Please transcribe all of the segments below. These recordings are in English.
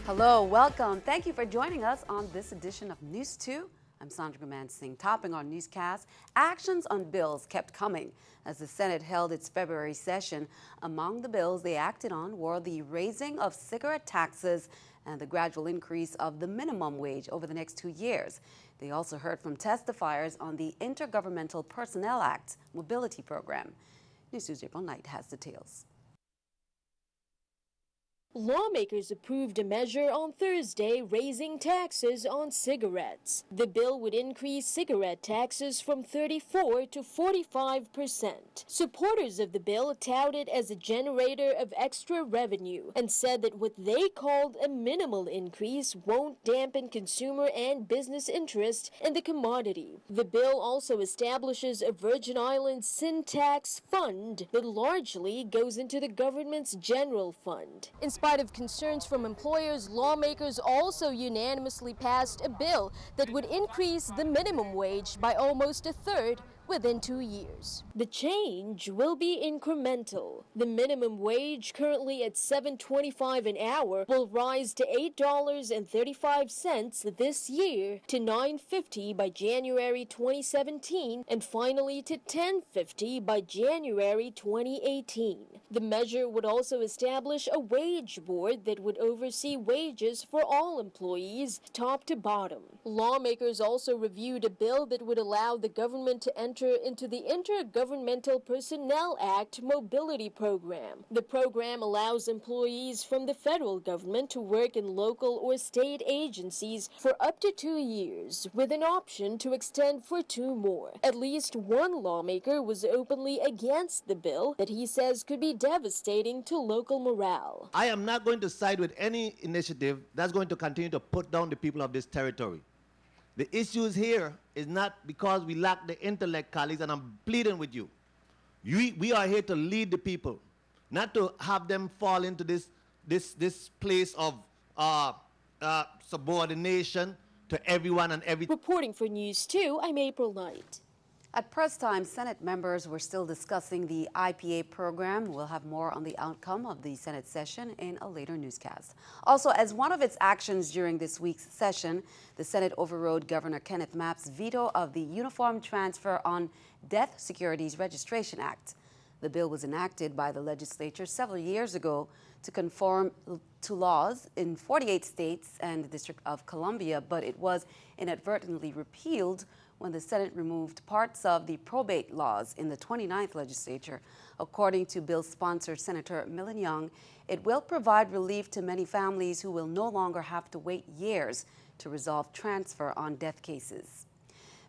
Hello, welcome. Thank you for joining us on this edition of News 2. I'm Sandra Gaman Singh. Topping our newscast, actions on bills kept coming as the Senate held its February session. Among the bills they acted on were the raising of cigarette taxes and the gradual increase of the minimum wage over the next 2 years. They also heard from testifiers on the Intergovernmental Personnel Act mobility program. News 2's April Knight has details. Lawmakers approved a measure on Thursday raising taxes on cigarettes. The bill would increase cigarette taxes from 34 to 45%. Supporters of the bill touted as a generator of extra revenue and said that what they called a minimal increase won't dampen consumer and business interest in the commodity. The bill also establishes a Virgin Islands sin tax fund that largely goes into the government's general fund. In spite of concerns from employers, lawmakers also unanimously passed a bill that would increase the minimum wage by almost a third within 2 years. The change will be incremental. The minimum wage, currently at $7.25 an hour, will rise to $8.35 this year, to $9.50 by January 2017, and finally to $10.50 by January 2018. The measure would also establish a wage board that would oversee wages for all employees, top to bottom. Lawmakers also reviewed a bill that would allow the government to enter into the Intergovernmental Personnel Act mobility program. The program allows employees from the federal government to work in local or state agencies for up to 2 years, with an option to extend for 2 more. At least one lawmaker was openly against the bill that he says could be devastating to local morale. I am not going to side with any initiative that's going to continue to put down the people of this territory. The issues here is not because we lack the intellect, colleagues, and I'm pleading with you. We are here to lead the people, not to have them fall into this place of subordination to everyone and everything. Reporting for News 2, I'm April Knight. At press time, Senate members were still discussing the IPA program. We'll have more on the outcome of the Senate session in a later newscast. Also, as one of its actions during this week's session, the Senate overrode Governor Kenneth Mapp's veto of the Uniform Transfer on Death Securities Registration Act. The bill was enacted by the legislature several years ago to conform to laws in 48 states and the District of Columbia, but it was inadvertently repealed when the Senate removed parts of the probate laws in the 29th legislature. According to bill sponsor Senator Millen Young, it will provide relief to many families who will no longer have to wait years to resolve transfer on death cases.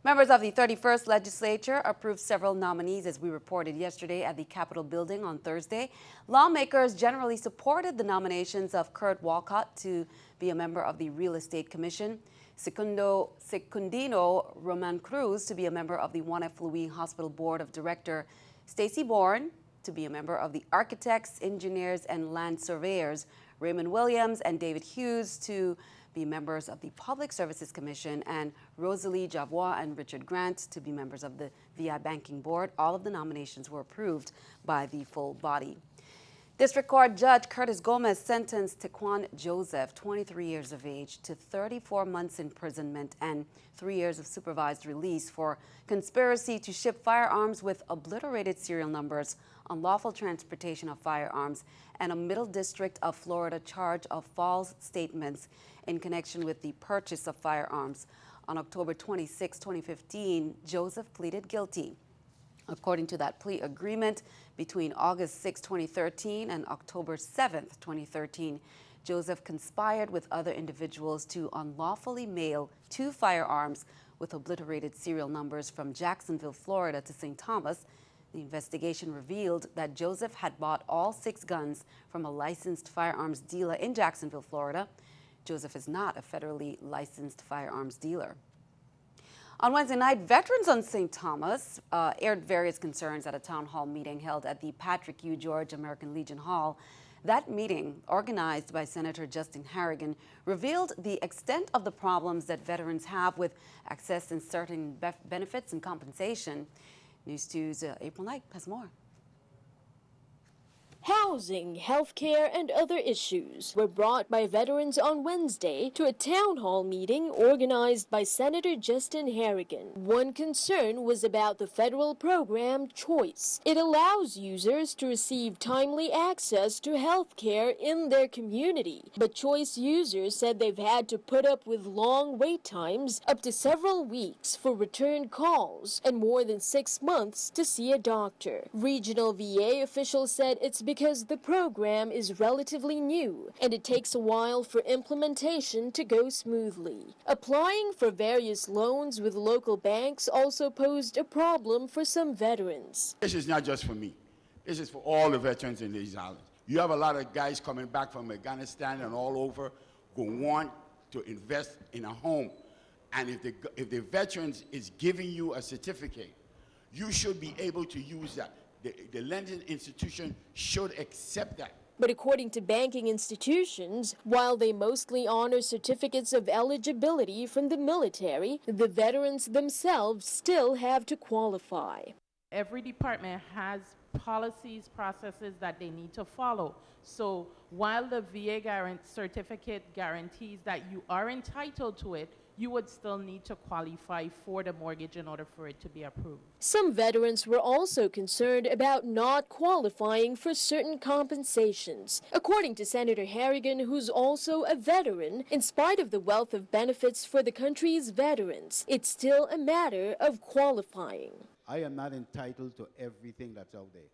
Members of the 31st legislature approved several nominees, as we reported yesterday at the Capitol building on Thursday. Lawmakers generally supported the nominations of Kurt Walcott to be a member of the Real Estate Commission, Secundino Roman Cruz to be a member of the 1F Louis Hospital Board of Directors, Stacey Bourne to be a member of the Architects, Engineers, and Land Surveyors, Raymond Williams and David Hughes to be members of the Public Services Commission, and Rosalie Javois and Richard Grant to be members of the VI Banking Board. All of the nominations were approved by the full body. District Court Judge Curtis Gomez sentenced Tequan Joseph, 23 years of age, to 34 months imprisonment and 3 years of supervised release for conspiracy to ship firearms with obliterated serial numbers, unlawful transportation of firearms, and a Middle District of Florida charge of false statements in connection with the purchase of firearms. On October 26, 2015, Joseph pleaded guilty. According to that plea agreement, between August 6, 2013 and October 7, 2013, Joseph conspired with other individuals to unlawfully mail 2 firearms with obliterated serial numbers from Jacksonville, Florida to St. Thomas. The investigation revealed that Joseph had bought all 6 guns from a licensed firearms dealer in Jacksonville, Florida. Joseph is not a federally licensed firearms dealer. On Wednesday night, veterans on St. Thomas aired various concerns at a town hall meeting held at the Patrick U. George American Legion Hall. That meeting, organized by Senator Justin Harrigan, revealed the extent of the problems that veterans have with access and certain benefits and compensation. News 2's April Knight has more. housing, healthcare, and other issues were brought by veterans on Wednesday to a town hall meeting organized by Senator Justin Harrigan. One concern was about the federal program Choice. It allows users to receive timely access to healthcare in their community, but Choice users said they've had to put up with long wait times, up to several weeks for return calls, and more than 6 months to see a doctor. Regional VA officials said it's because the program is relatively new and it takes a while for implementation to go smoothly. Applying for various loans with local banks also posed a problem for some veterans. This is not just for me. This is for all the veterans in these islands. You have a lot of guys coming back from Afghanistan and all over who want to invest in a home. And if the veterans is giving you a certificate, you should be able to use that. The lending institution should accept that. But according to banking institutions, while they mostly honor certificates of eligibility from the military, the veterans themselves still have to qualify. Every department has policies, processes that they need to follow. So while the VA certificate guarantees that you are entitled to it, you would still need to qualify for the mortgage in order for it to be approved. Some veterans were also concerned about not qualifying for certain compensations. According to Senator Harrigan, who's also a veteran, in spite of the wealth of benefits for the country's veterans, it's still a matter of qualifying. I am not entitled to everything that's out there.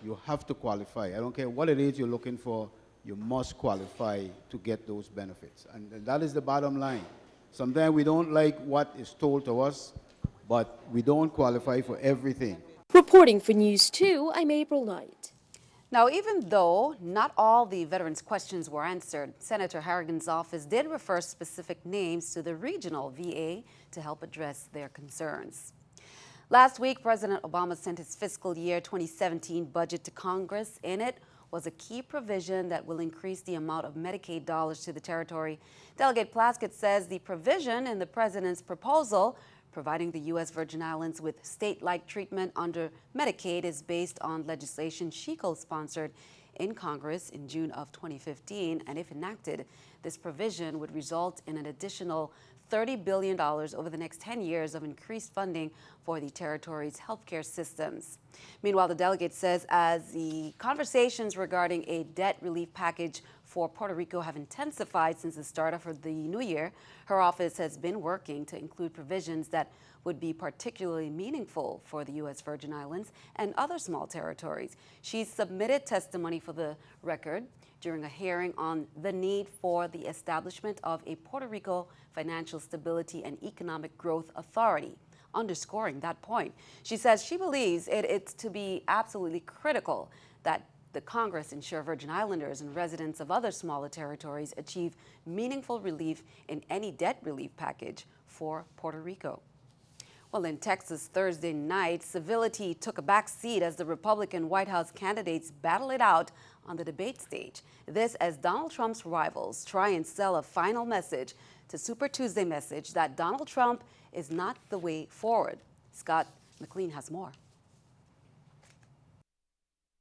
You have to qualify. I don't care what it is you're looking for, you must qualify to get those benefits. And that is the bottom line. Sometimes we don't like what is told to us, but we don't qualify for everything. Reporting for News 2, I'm April Knight. Now, even though not all the veterans' questions were answered, Senator Harrigan's office did refer specific names to the regional VA to help address their concerns. Last week, President Obama sent his fiscal year 2017 budget to Congress. In it was a key provision that will increase the amount of Medicaid dollars to the territory. Delegate Plaskett says the provision in the president's proposal providing the U.S. Virgin Islands with state-like treatment under Medicaid is based on legislation she co-sponsored in Congress in June of 2015, and if enacted, this provision would result in an additional $30 billion over the next 10 years of increased funding for the territory's healthcare systems. Meanwhile, the delegate says as the conversations regarding a debt relief package for Puerto Rico have intensified since the start of the new year, her office has been working to include provisions that would be particularly meaningful for the U.S. Virgin Islands and other small territories. She's submitted testimony for the record during a hearing on the need for the establishment of a Puerto Rico Financial Stability and Economic Growth Authority, underscoring that point. She says she believes it's to be absolutely critical that the Congress ensure Virgin Islanders and residents of other smaller territories achieve meaningful relief in any debt relief package for Puerto Rico. Well, in Texas Thursday night, civility took a back seat as the Republican White House candidates battle it out on the debate stage. This as Donald Trump's rivals try and sell a final message to Super Tuesday message that Donald Trump is not the way forward. Scott McLean has more.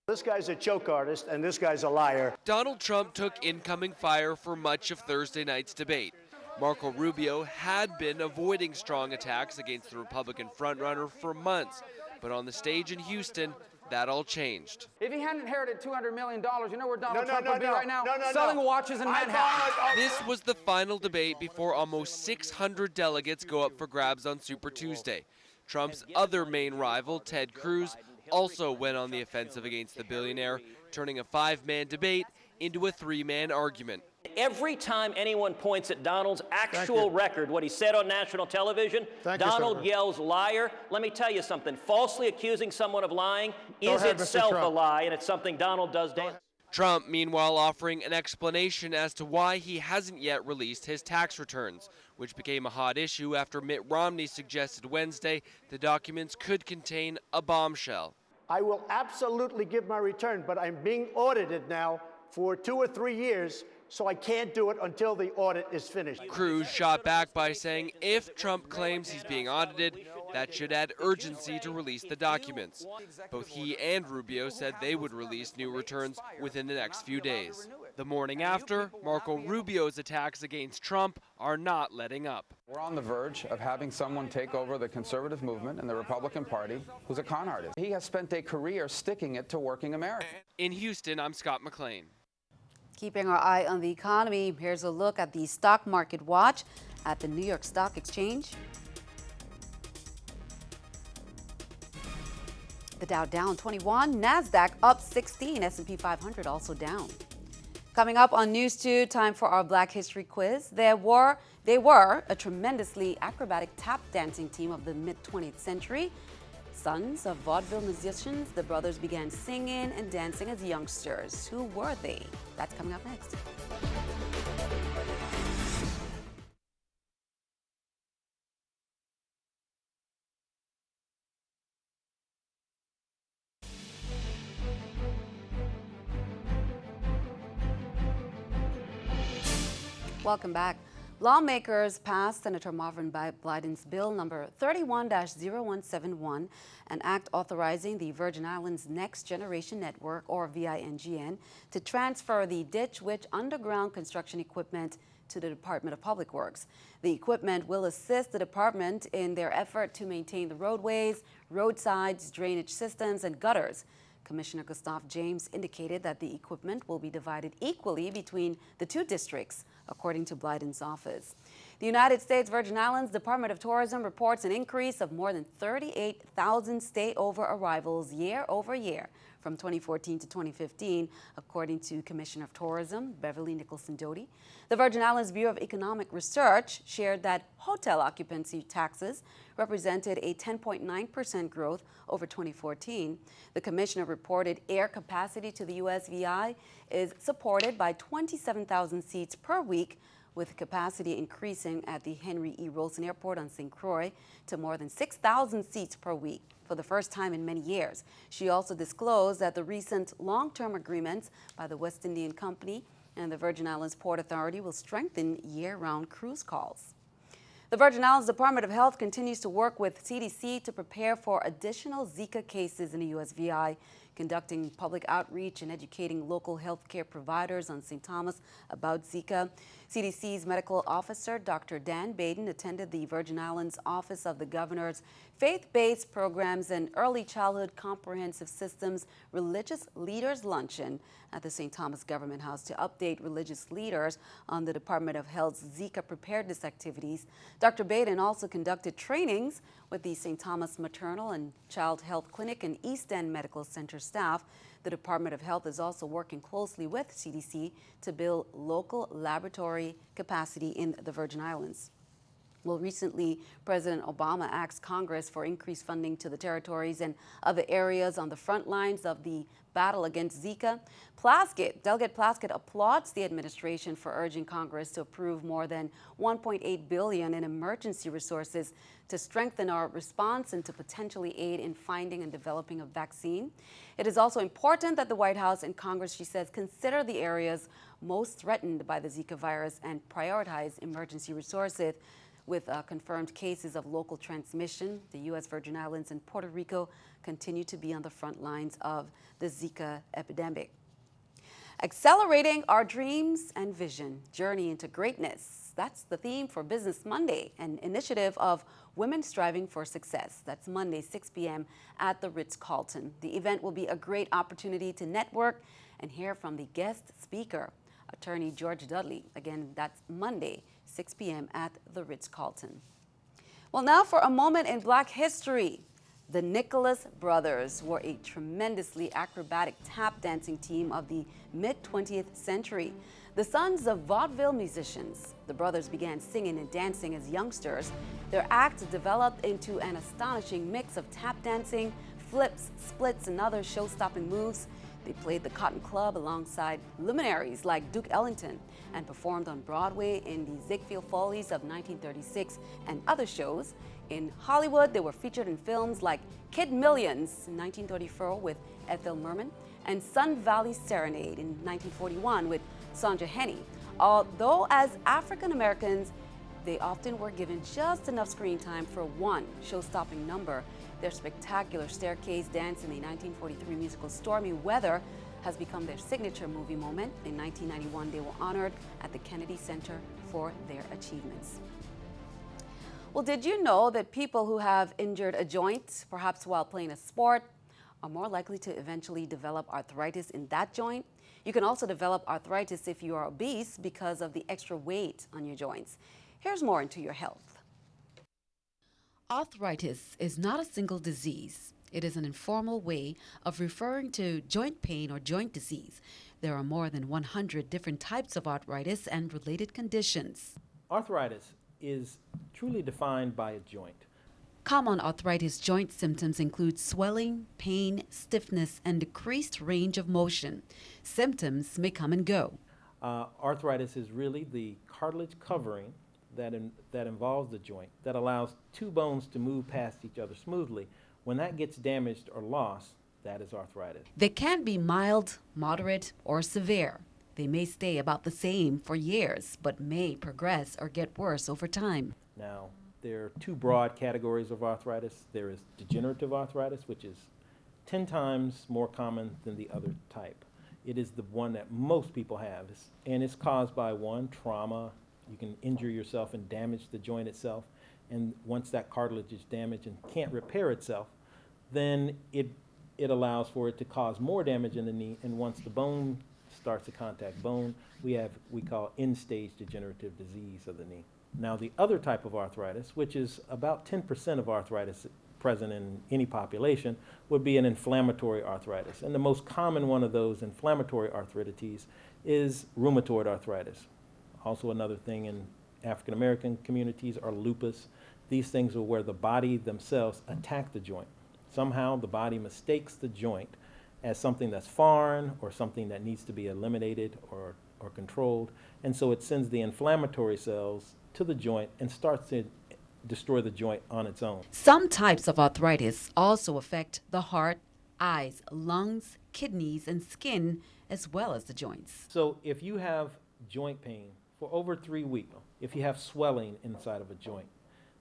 This guy's a joke artist and this guy's a liar. Donald Trump took incoming fire for much of Thursday night's debate. Marco Rubio had been avoiding strong attacks against the Republican frontrunner for months, but on the stage in Houston, that all changed. If he hadn't inherited $200 million, you know where Donald Trump would be right now? Selling watches in Manhattan. This was the final debate before almost 600 delegates go up for grabs on Super Tuesday. Trump's other main rival, Ted Cruz, also went on the offensive against the billionaire, turning a 5-man debate into a 3-man argument. Every time anyone points at Donald's actual record, what he said on national television, Donald yells liar. Let me tell you something. Falsely accusing someone of lying is itself a lie, and it's something Donald does daily. Trump, meanwhile, offering an explanation as to why he hasn't yet released his tax returns, which became a hot issue after Mitt Romney suggested Wednesday the documents could contain a bombshell. I will absolutely give my return, but I'm being audited now for 2 or 3 years, so I can't do it until the audit is finished. Cruz shot back by saying if Trump claims he's being audited, That should add urgency to release the documents. Both he and Rubio said they would release new returns within the next few days. The morning after, Marco Rubio's attacks against Trump are not letting up. We're on the verge of having someone take over the conservative movement and the Republican Party who's a con artist. He has spent a career sticking it to working Americans. In Houston, I'm Scott McLean. Keeping our eye on the economy, here's a look at the stock market watch at the New York Stock Exchange. The Dow down 21, NASDAQ up 16, S&P 500 also down. Coming up on News 2, time for our Black History quiz. They were a tremendously acrobatic tap dancing team of the mid-20th century. Sons of vaudeville musicians, the brothers began singing and dancing as youngsters. Who were they? That's coming up next. Welcome back. Lawmakers passed Senator Marvin Biden's bill number 31-0171, an act authorizing the Virgin Islands Next Generation Network, or VINGN, to transfer the Ditch Witch underground construction equipment to the Department of Public Works. The equipment will assist the department in their effort to maintain the roadways, roadsides, drainage systems, and gutters. Commissioner Gustav James indicated that the equipment will be divided equally between the two districts, according to Biden's office. The United States Virgin Islands Department of Tourism reports an increase of more than 38,000 stay-over arrivals year over year from 2014 to 2015, according to Commissioner of Tourism Beverly Nicholson Doty. The Virgin Islands Bureau of Economic Research shared that hotel occupancy taxes represented a 10.9% growth over 2014. The commissioner reported air capacity to the USVI is supported by 27,000 seats per week, with capacity increasing at the Henry E. Rolson Airport on St. Croix to more than 6,000 seats per week for the first time in many years. She also disclosed that the recent long-term agreements by the West Indian Company and the Virgin Islands Port Authority will strengthen year-round cruise calls. The Virgin Islands Department of Health continues to work with CDC to prepare for additional Zika cases in the USVI, conducting public outreach and educating local healthcare providers on St. Thomas about Zika. CDC's medical officer, Dr. Dan Baden, attended the Virgin Islands Office of the Governor's Faith-Based Programs and Early Childhood Comprehensive Systems Religious Leaders Luncheon at the St. Thomas Government House to update religious leaders on the Department of Health's Zika preparedness activities. Dr. Baden also conducted trainings with the St. Thomas Maternal and Child Health Clinic and East End Medical Center staff. The Department of Health is also working closely with CDC to build local laboratory capacity in the Virgin Islands. Well, recently, President Obama asked Congress for increased funding to the territories and other areas on the front lines of the battle against Zika. Delegate Plaskett applauds the administration for urging Congress to approve more than $1.8 billion in emergency resources to strengthen our response and to potentially aid in finding and developing a vaccine. It is also important that the White House and Congress, she says, consider the areas most threatened by the Zika virus and prioritize emergency resources. With confirmed cases of local transmission, the U.S. Virgin Islands and Puerto Rico continue to be on the front lines of the Zika epidemic. Accelerating our dreams and vision, journey into greatness. That's the theme for Business Monday, an initiative of Women Striving for Success. That's Monday, 6 p.m. at the Ritz-Carlton. The event will be a great opportunity to network and hear from the guest speaker, Attorney George Dudley. Again, that's Monday, 6 p.m. at the Ritz-Carlton. Well, now for a moment in Black history. The Nicholas brothers were a tremendously acrobatic tap dancing team of the mid-20th century. The sons of vaudeville musicians, the brothers began singing and dancing as youngsters. Their act developed into an astonishing mix of tap dancing, flips, splits, and other show-stopping moves. They played the Cotton Club alongside luminaries like Duke Ellington and performed on Broadway in the Ziegfeld Follies of 1936 and other shows. In Hollywood, they were featured in films like Kid Millions in 1934 with Ethel Merman and Sun Valley Serenade in 1941 with Sandra Henney. Although as African Americans, they often were given just enough screen time for one show-stopping number. Their spectacular staircase dance in the 1943 musical Stormy Weather has become their signature movie moment. In 1991, they were honored at the Kennedy Center for their achievements. Well, did you know that people who have injured a joint, perhaps while playing a sport, are more likely to eventually develop arthritis in that joint? You can also develop arthritis if you are obese because of the extra weight on your joints. Here's more into your health. Arthritis is not a single disease. It is an informal way of referring to joint pain or joint disease. There are more than 100 different types of arthritis and related conditions. Arthritis is truly defined by a joint. Common arthritis joint symptoms include swelling, pain, stiffness, and decreased range of motion. Symptoms may come and go. Arthritis is really the cartilage covering that involves the joint that allows two bones to move past each other smoothly. When that gets damaged or lost, that is arthritis. They can be mild, moderate, or severe. They may stay about the same for years, but may progress or get worse over time. Now, there are two broad categories of arthritis. There is degenerative arthritis, which is 10 times more common than the other type. It is the one that most people have, and it's caused by one, trauma. You can injure yourself and damage the joint itself, and once that cartilage is damaged and can't repair itself, then it allows for it to cause more damage in the knee, and once the bone starts to contact bone, we call end-stage degenerative disease of the knee. Now, the other type of arthritis, which is about 10% of arthritis present in any population, would be an inflammatory arthritis. And the most common one of those inflammatory arthritides is rheumatoid arthritis. Also, another thing in African American communities are lupus. These things are where the body themselves attack the joint. Somehow the body mistakes the joint as something that's foreign or something that needs to be eliminated or controlled. And so it sends the inflammatory cells to the joint and starts to destroy the joint on its own. Some types of arthritis also affect the heart, eyes, lungs, kidneys, and skin, as well as the joints. So if you have joint pain for over 3 weeks, if you have swelling inside of a joint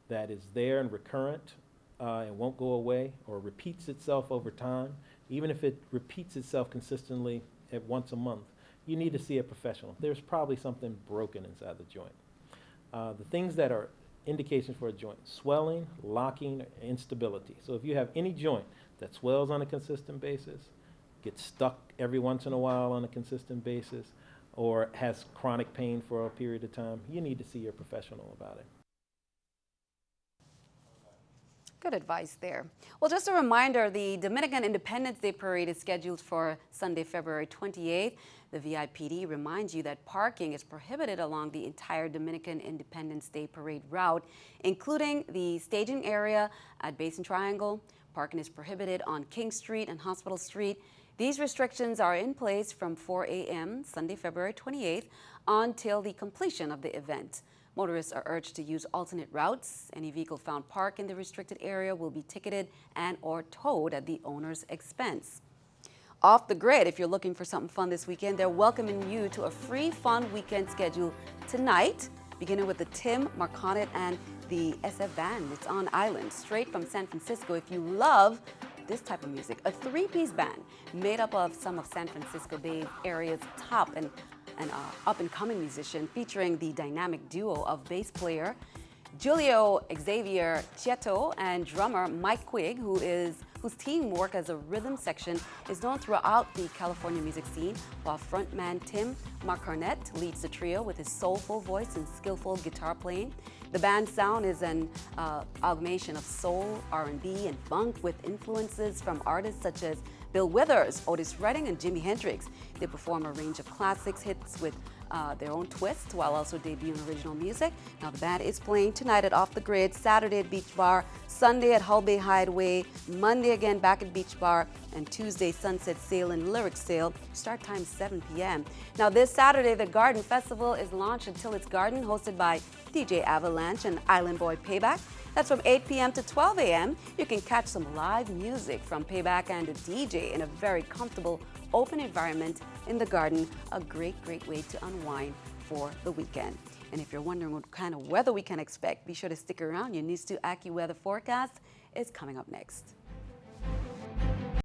that is there and recurrent and won't go away or repeats itself over time, even if it repeats itself consistently at once a month, you need to see a professional. There's probably something broken inside the joint. The things that are indications for a joint: swelling, locking, instability. So if you have any joint that swells on a consistent basis, gets stuck every once in a while on a consistent basis, or has chronic pain for a period of time, you need to see your professional about it. Good advice there. Well, just a reminder, the Dominican Independence Day Parade is scheduled for Sunday, February 28th. The VIPD reminds you that parking is prohibited along the entire Dominican Independence Day Parade route, including the staging area at Basin Triangle. Parking is prohibited on King Street and Hospital Street. These restrictions are in place from 4 a.m. Sunday, February 28th until the completion of the event. Motorists are urged to use alternate routes. Any vehicle found parked in the restricted area will be ticketed and or towed at the owner's expense. Off the Grid, if you're looking for something fun this weekend, they're welcoming you to a free fun weekend schedule tonight, beginning with the Tim, Marconnet, and the SF Band. It's on island, straight from San Francisco. If you love this type of music, a three-piece band made up of some of San Francisco Bay Area's top and up-and-coming musician, featuring the dynamic duo of bass player Julio Xavier Chieto and drummer Mike Quigg, whose teamwork as a rhythm section is known throughout the California music scene, while frontman Tim Marconnet leads the trio with his soulful voice and skillful guitar playing. The band's sound is an amalgamation of soul, R&B, and funk with influences from artists such as Bill Withers, Otis Redding, and Jimi Hendrix. They perform a range of classics hits with their own twist, while also debuting original music. Now, the band is playing tonight at Off the Grid, Saturday at Beach Bar, Sunday at Hull Bay Hideaway, Monday again back at Beach Bar, and Tuesday Sunset Sail and Lyric Sail. Start time 7 p.m. Now, this Saturday, the Garden Festival is launched until its Garden, hosted by DJ Avalanche and Island Boy Payback. That's from 8 p.m. to 12 a.m. You can catch some live music from Payback and a DJ in a very comfortable, open environment in the Garden. A great way to unwind for the weekend. And if you're wondering what kind of weather we can expect, be sure to stick around. Your News 2 AccuWeather forecast is coming up next.